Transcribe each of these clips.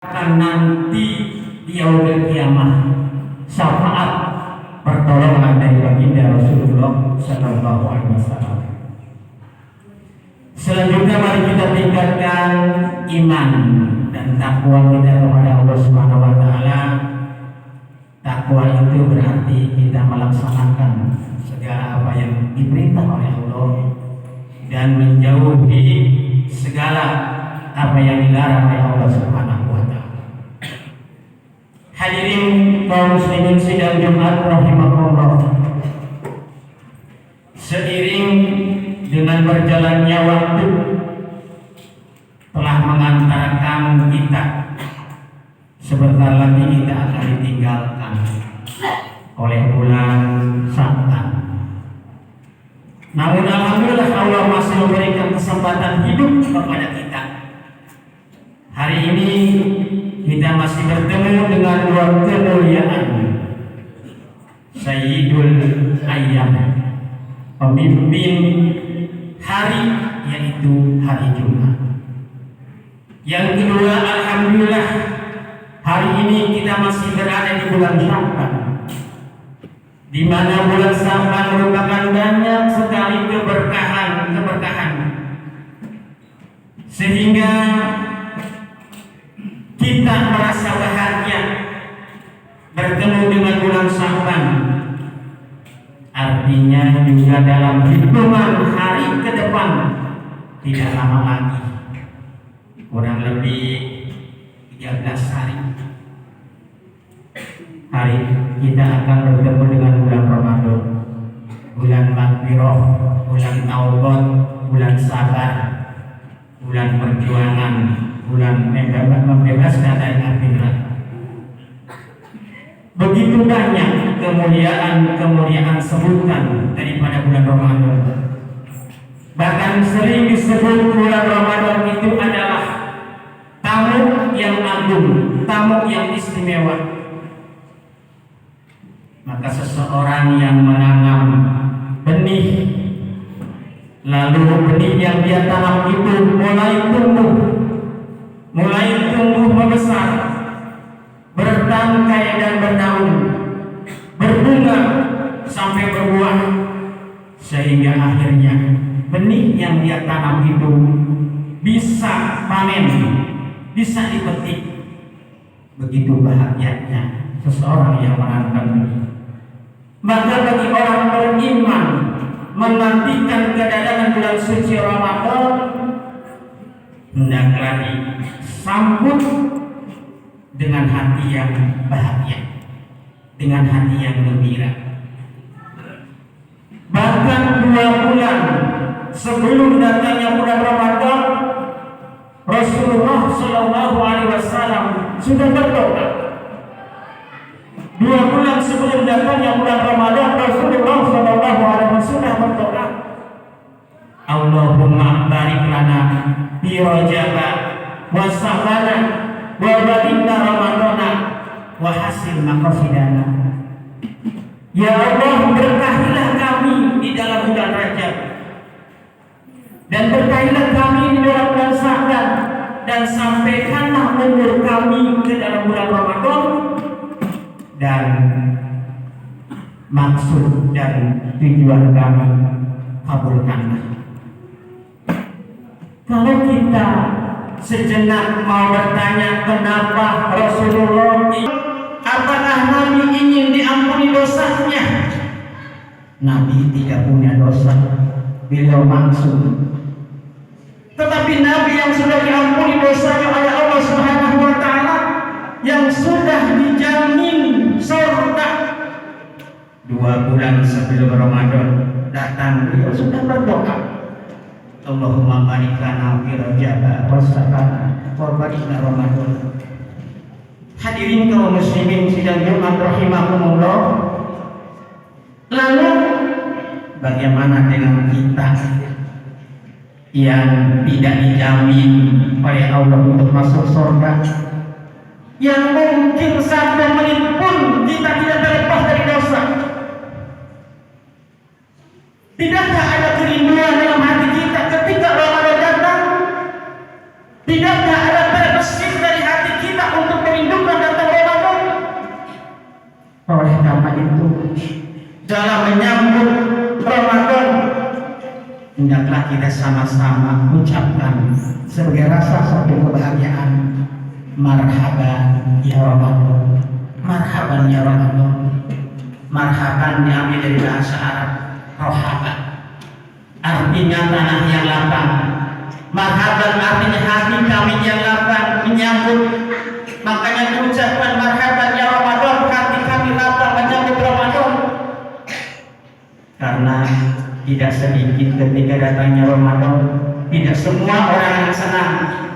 akan nanti di yaumil kiamah syafaat pertolongan dari baginda Rasulullah Sallallahu Alaihi Wasallam. Selanjutnya mari kita tingkatkan iman dan takwa kita kepada Allah Subhanahu Wa Taala. Takwa itu berarti kita melaksanakan segala apa yang diperintah oleh Allah dan menjauhi segala apa yang dilarang oleh Allah Subhanahu Wa Taala. Hadirin kaum muslimin sidang Jumat rahimakumullah. Seiring dengan berjalannya waktu telah mengantarkan kita, sebentar lagi kita akan ditinggalkan oleh bulan Sya'ban. Namun alhamdulillah Allah masih memberikan kesempatan hidup kepada kita. Hari ini kita masih bertemu dengan dua kemuliaan Sayyidul Ayyam, pemimpin hari, yaitu hari Jumat. Yang kedua, alhamdulillah hari ini kita masih berada di bulan Sya'ban, di mana bulan Sya'ban merupakan banyak sekali keberkahan, sehingga kita merasa bahagia bertemu dengan bulan Sya'ban. Artinya juga dalam hitungan hari ke depan tidak lama lagi, kurang lebih 13 hari kita akan bertemu dengan bulan Ramadan, bulan Maghfirah, bulan Taubat, bulan sabar, bulan perjuangan, bulan membebaskan dari api neraka. Begitu banyak kemuliaan sebutan daripada bulan Ramadan. Bahkan sering disebut bulan Ramadan itu adalah tamu yang agung, tamu yang istimewa. Maka seseorang yang menanam benih, lalu benih yang dia tanam itu mulai tumbuh membesar, bertangkai dan berdaun, berbunga sampai berbuah, sehingga akhirnya benih yang dia tanam itu bisa panen, bisa dipetik. Begitu bahagianya seseorang yang menanamkan benih. Maka bagi orang beriman menantikan kedatangan bulan suci Ramadan, hendaklah disambut dengan hati yang bahagia, dengan hati yang gembira. Bahkan 2 bulan sebelum datangnya bulan Ramadan, Rasulullah Sallallahu Alaihi Wasallam sudah berdoa. 2 bulan sebelum datangnya bulan Ramadan, Rasulullah Sallallahu Alaihi Wasallam sudah berdoa, Allahumma barik lana fi Rajab wa Sya'ban wa balikna Ramadana wa hasil maqasidana. Ya Allah, berkahilah kami di dalam bulan Rajab, dan berkahilah kami di dalam bulan Sya'ban, dan sampaikanlah umur kami ke dalam bulan Ramadan, dan maksud dan tujuan kami kabulkanlah. Kalau kita sejenak mau bertanya kenapa Rasulullah, apakah Nabi ingin diampuni dosanya? Nabi tidak punya dosa, beliau maksud. Tetapi Nabi yang sudah diampuni dosanya oleh Allah Subhanahu Wa Taala, yang sudah dijamin surga, 2 bulan sebelum Ramadan datang, beliau sudah berdoa, Allahumma barik lana fi Rajab wa Sya'ban wa balikna Ramadan. Hadirin kaum muslimin sidang Jumat rahimakumullah. Lalu bagaimana dengan kita yang tidak dijamin oleh Allah untuk masuk surga, yang mungkin 1 menit pun kita tidak terlepas dari dosa? Tidakkah ada kerinduan dalam hati kita ketika Ramadan datang? Tidakkah ada terbesit dari hati kita itu dalam menyambut Ramadan, hendaklah kita sama-sama ucapkan sebagai rasa satu kebahagiaan, marhaban ya Ramadan, marhaban ya Ramadan. Marhaban diambil dari bahasa Arab rohaba, artinya tanah yang lapang. Marhaban artinya hati kami yang lapang menyambut. Makanya diucapkan marhaban ya Ramadan, hati kami lapang menyambut Ramadan. Karena tidak sedikit ketika datangnya Ramadan, tidak semua orang yang senang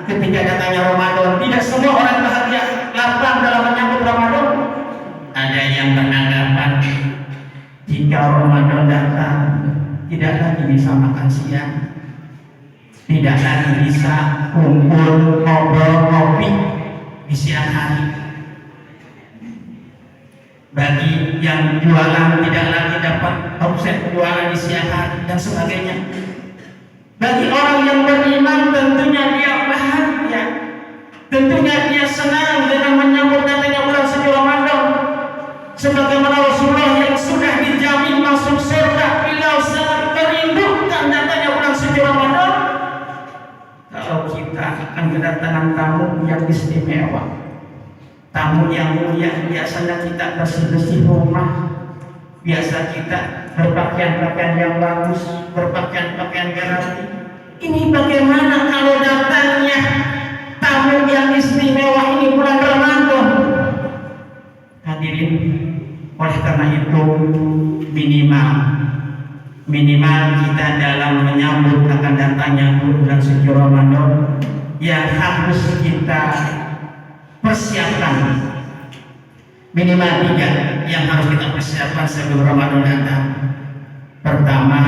ketika datangnya Ramadan, tidak semua orang bahagia lapang dalam menyambut Ramadan. Ada yang beranggapan jika Ramadan datang tidak lagi bisa makan siang, tidak lagi bisa kumpul ngobrol ngopi di siang hari. Bagi yang jualan tidak lagi dapat omset jualan di siang hari dan sebagainya. Bagi orang yang beriman tentunya dia bahagia, tentunya dia senang dengan menyambut datangnya bulan suci Ramadan. Sebagaimana Rasulullah yang sudah dijamin masuk surga, beliau sangat merindukan datangnya bulan suci Ramadan. Kalau kita akan kedatangan tamu yang istimewa, tamu yang mulia, biasanya kita bersih-bersih rumah, biasa kita berpakaian-pakaian yang bagus, berpakaian-pakaian yang rapi. Ini bagaimana kalau datangnya tamu yang istimewa ini bulan Ramadan? Hadirin, oleh karena itu minimal kita dalam menyambut akan datangnya bulan suci Ramadan yang harus kita persiapkan, minimal 3 yang harus kita persiapkan sebelum Ramadan datang. Pertama,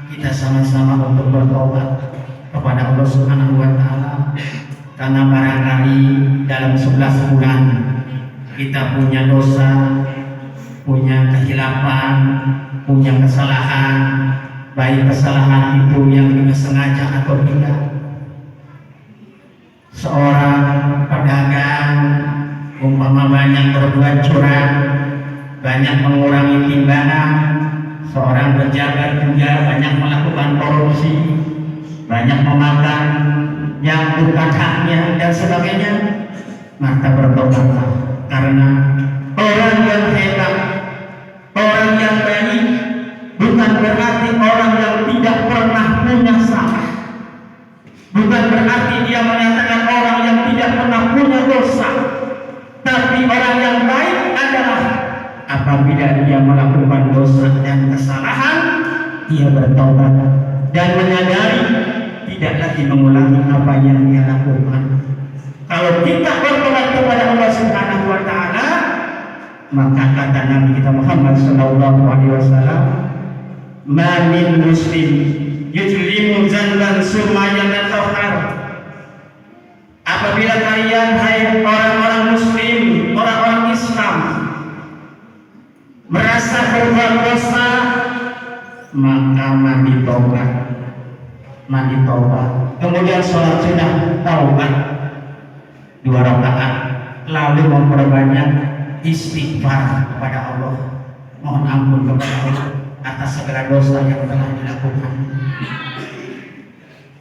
kita sama-sama untuk bertobat kepada Allah Subhanahu wa Ta'ala, karena barangkali dalam 11 bulan kita punya dosa, punya kehilapan, punya kesalahan, baik kesalahan itu yang dengan sengaja atau tidak. Seorang pedagang umpama banyak berbuat curang, banyak mengurangi timbangan. Seorang pejabat juga banyak melakukan korupsi, banyak memakan yang bukan haknya dan sebagainya. Maka bertobatlah, karena orang yang hebat, orang yang baik, bukan berarti orang yang tidak pernah punya salah. Bukan berarti dia menyatakan orang yang tidak pernah punya dosa. Tapi orang yang baik adalah apabila dia melakukan dosa dan kesalahan, dia bertobat dan menyadari tidak lagi mengulangi apa yang dia lakukan. Kalau kita bertobat kepada Allah Subhanahu wa Ta'ala, maka kata Nabi kita Muhammad sallallahu alaihi wasallam, "Ma min muslim yujlimu dzanban summa yatatahhar." Apabila kalian, hai orang-orang muslim, orang-orang Islam, merasa berbuat dosa, maka mandi tobat, kemudian sholat sunnah taubat 2 rakaat, lalu memperbanyak istighfar kepada Allah, mohon ampun kepada Allah atas segala dosa yang telah dilakukan.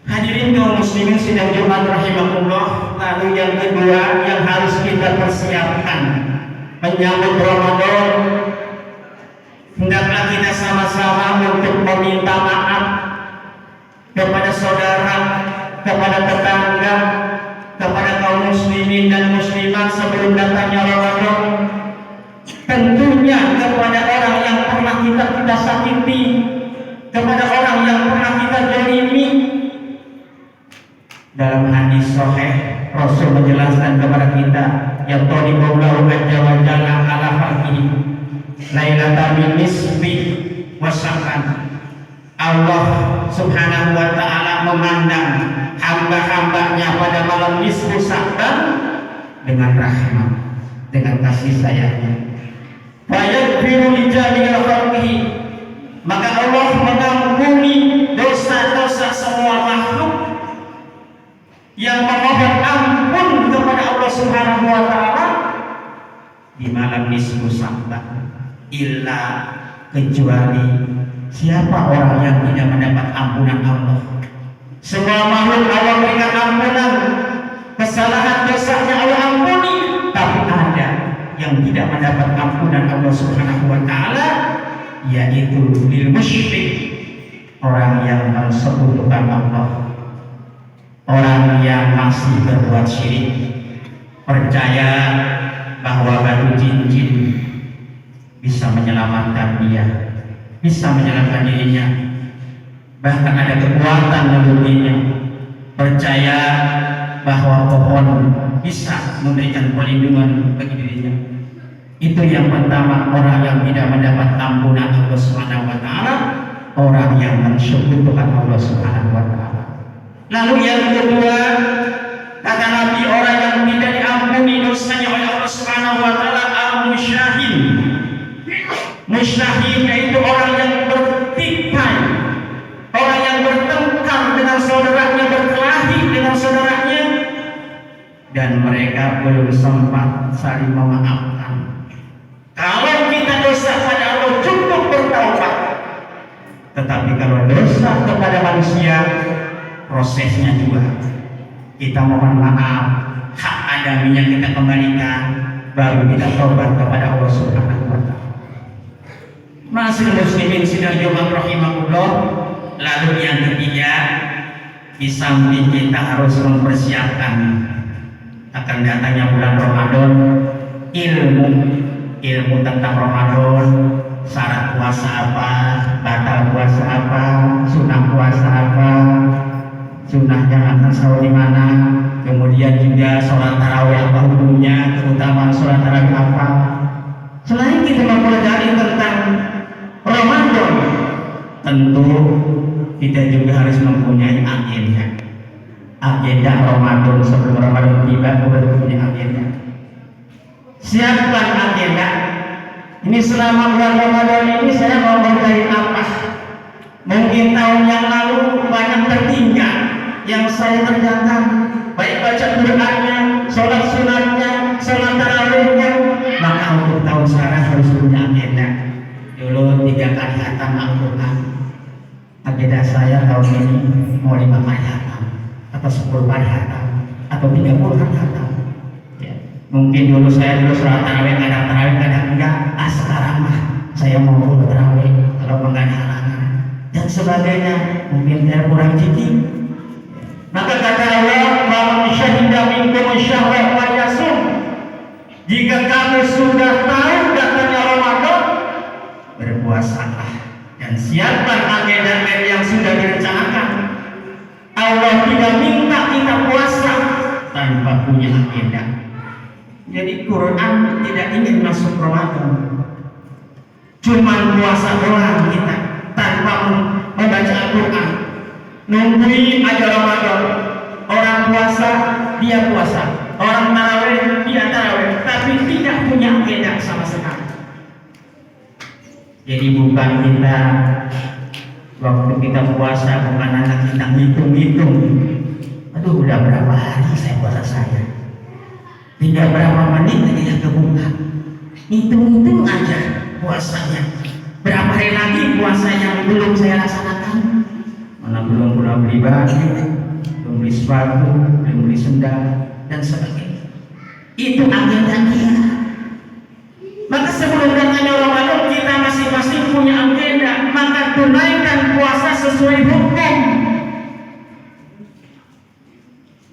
Hadirin kaum muslimin sidang Jumat rahimahullah. Lalu yang kedua yang harus kita persiapkan menyambut Ramadan, hendaklah kita sama-sama untuk meminta maaf kepada saudara, kepada tetangga, kepada kaum muslimin dan muslimat sebelum datangnya Ramadan. Tentunya kepada orang yang pernah kita sakiti, kepada orang yang pernah kita zalimi. Dalam hadis sahih Rasul menjelaskan kepada kita, ya tadiqullahu azza wa jalla ala faqihi lailatan min nisfi wasakan. Allah Subhanahu wa Ta'ala memandang hamba-hambanya pada malam nisfu Sa'ban dengan rahmat, dengan kasih sayangnya. Wa yaghfiru li jami'il khalqihi, maka Allah mengampuni dosa-dosa semua makhluk yang memohon ampun kepada Allah Subhanahu wa Ta'ala di malam nisfu Sa'ban. illa kecuali siapa orang yang tidak mendapat ampunan Allah. Semua makhluk Allah berikan ampunan, kesalahan dosanya Allah ampuni, tapi ada yang tidak mendapat ampunan Allah Subhanahu wa taala, yaitu lil musyrik, orang yang mensekutukan Allah, orang yang masih berbuat syirik, percaya bahwa batu cincin bisa menyelamatkan dia, bisa menyelamatkan dirinya, bahkan ada kekuatan menurutnya, percaya bahwa pohon bisa memberikan perlindungan bagi dirinya. Itu yang pertama, orang yang tidak mendapat ampunan Allah Subhanahu wa taala, orang yang mensekutukan Allah Subhanahu wa taala. Lalu yang kedua, kata Nabi, orang yang tidak diampuni dosanya oleh Allah Subhanahu wa taala al-musyahin. Musyahin yaitu orang yang bertikai, orang yang bertengkar dengan saudaranya, berkelahi dengan saudaranya, dan mereka belum sempat saling memaafkan. Kalau kita dosa pada Allah cukup bertaubat, tetapi kalau dosa kepada manusia, prosesnya juga kita mohon maaf, hak adaminya kita kembalikan, baru kita taubat kepada Allah Subhanahu wa taala. Masih muslimin sidang Jumat rahimahullah. Lalu yang ketiga, di samping kita harus mempersiapkan akan datangnya bulan Ramadan, ilmu tentang Ramadan, syarat puasa apa, batal puasa apa, sunnah puasa apa, sunnahnya akan sahur di mana, kemudian juga sholat tarawih apa hukumnya, keutamaan sholat tarawih apa. Selain kita mempelajari tentang Ramadan, tentu kita juga harus mempunyai agenda Ramadan. Sebelum Ramadan tiba, kita harus punya agenda. Siapkan agenda. Ini selama bulan Ramadan ini saya mau ngerjain apa? Mungkin tahun yang lalu banyak tertinggal yang saya kerjakan, baik baca Qur'annya, sholat sunatnya, sholat tarawihnya. Maka untuk tahun sekarang harus punya agenda. Dulu 3 kali khatam Al-Quran. Agenda saya tahun ini mau 5 kali khatam, atau 10 kali khatam, atau 30 kali khatam. Ya. Mungkin dulu saya sholat tarawih kadang tarawih kadang enggak. Sekarang mah saya mau full tarawih kalau enggak ada halangan dan sebagainya. Mungkin saya kurang jijik. Maka kata Allah, "Man syahida minkum syahra falyasum." Jika kamu sudah tahu datangnya Ramadan, berpuasalah dan siapkan agenda yang sudah direncanakan. Allah tidak minta kita puasa tanpa punya agenda. Jadi Quran tidak ingin masuk Ramadan, cuma puasa doang kita tanpa membaca Al-Quran. Nungguin aja Ramadan. Orang puasa, dia puasa. Orang tarawih, dia tarawih. Tapi tidak punya agenda sama sekali. Jadi bukan kita waktu kita puasa, bukan anak kita ngitung-ngitung. Aduh, udah berapa hari saya puasa saya? Tidak berapa menit lagi ya kebuka. Hitung-hitung aja puasanya. Berapa hari lagi puasa yang belum saya laksanakan? Mana belum beli baju, belum beli sepatu, belum beli sendal dan sebagainya. Itu agenda kita. Maka sebelum datangnya Ramadan kita masing-masing punya agenda. Maka tunaikan puasa sesuai hukum.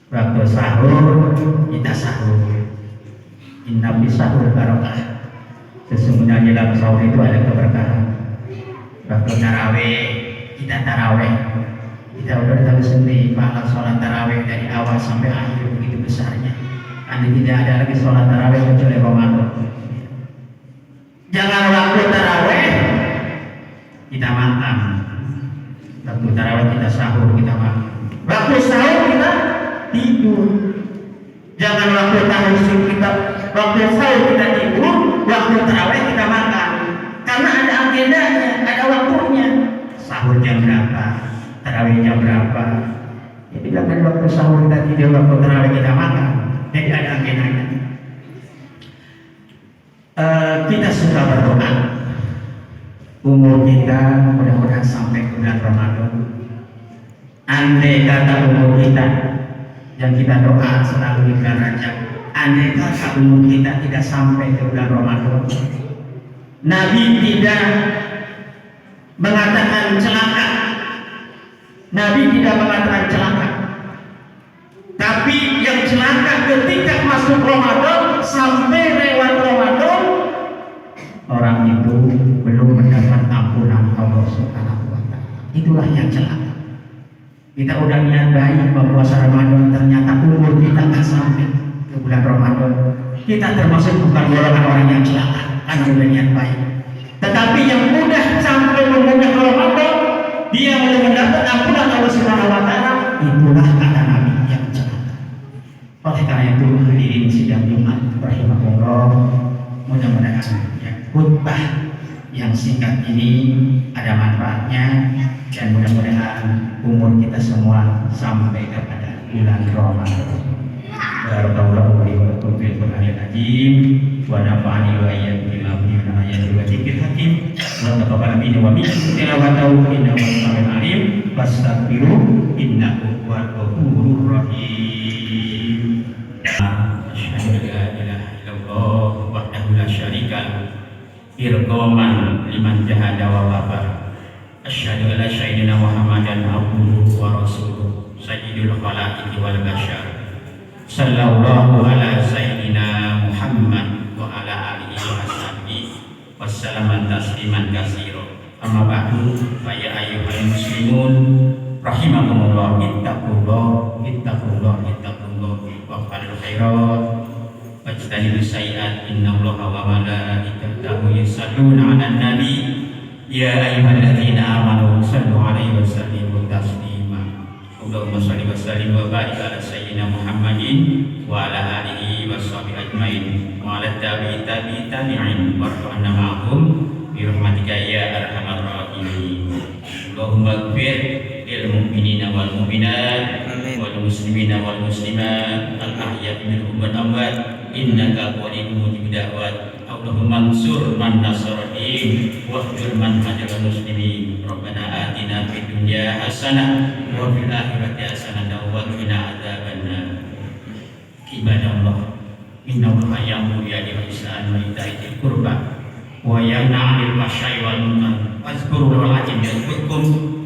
Waktu sahur kita sahur. Inna fi sahur barokah. Sesungguhnya di dalam sahur itu ada keberkahan. Waktu tarawih kita tarawih. Kita udah tahu sendiri pahala sholat tarawih dari awal sampai akhir begitu besarnya. Karena tidak ada lagi sholat tarawih kecuali Ramadan. Jangan waktu tarawih kita makan. Waktu tarawih kita sahur kita makan. Waktu sahur kita tidur. Jangan waktu tahajud kita, waktu sahur kita tidur, waktu tarawih kita makan. Karena ada agendanya, ada waktunya. Sahur jam berapa, tarawih jam berapa. Jadi jangan waktu sahur kita tidur, waktu tarawih kita makan. Jadi ada agendanya. Kita suka berdoa. umur kita mudah-mudahan sampai ke bulan Ramadan. Andai kata umur kita yang kita doa selalu di bulan Rajab, andai kata umur kita tidak sampai ke bulan Ramadan, Nabi tidak mengatakan celaka. Nabi tidak mengatakan celaka. Tapi yang celaka ketika masuk Ramadan sampai lewat Ramadan, orang itu belum mendapat ampunan Allah Subhanahu wa Ta'ala. Itulah yang celaka. Kita udah niat baik berpuasa Ramadan, ternyata umur kita nggak sampai ke bulan Ramadan. Kita termasuk bukan golongan orang yang celaka karena udah niat baik. Tetapi yang mudah sampai memudah Ramadan, dia belum mendapat ampunan Allah Subhanahu wa Ta'ala. Itulah kata Nabi yang celaka. Oleh karena itu hadirin sidang Jumat rahimahullah, mudah-mudahan khutbah yang singkat ini ada manfaatnya dan mudah-mudahan umur kita semua sampai kepada bulan Ramadan. Barakallahu li wa lakum fil Qur'anil azim wa nafa'ani wa iyyakum bima fihi min ayatin wa dzikril hakim wa taqabbal minni wa minkum tilawatahu innahu samiul alim fastaghfiru innahu huwal ghafurur rahim. Asyhadu an la ilaha illallah wahdahu la syarika lahu irqaman liman jahada wa wafar. Asyhadu an la sayyidina Muhammadan abduhu wa rasuluh sayyidul khalaiqi wal bashar. Sallallahu ala sayyidina Muhammad wa ala alihi wa sahbihi wassalamu tasliman katsira. Amma ba'du fa ya ayyuhal muslimun rahimakumullah ittaqullah wa fa'alul khairat wajtanibus sayyi'at innallaha wa malaikatahu yusholluna 'alan nabi ya ayyuhalladzina amanu shallu 'alaihi wa sallimu taslima. Allahumma shalli wa sallim wa barik ala sayyidina Muhammadin wa ala alihi wa sahbihi ajmain wa ala tabi'in warhamna ma'hum bi rahmatika ya arhamar rahimin. Allahumma ighfir lil mu'minina wal mu'minat wal muslimina wal muslimat al ahya'i minhum wal amwat innaka qaribun mujibud da'wat. Allahumma ansur man nasara din wahjur man hajara muslimin. Rabbana atina fid dunya hasanah wa fil akhirati hasanah wa qina adzabannar. Ibadallah, innallaha ya'muru bil 'adli wal ihsani wa ita'i dzil qurba wa yanha 'anil fahsya'i wal munkar wazkurul ladzina yadhkurukum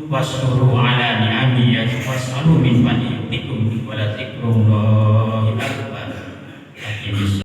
washkuru 'ala ni'amihi was'alu min fadlihi wa la dzikrullahi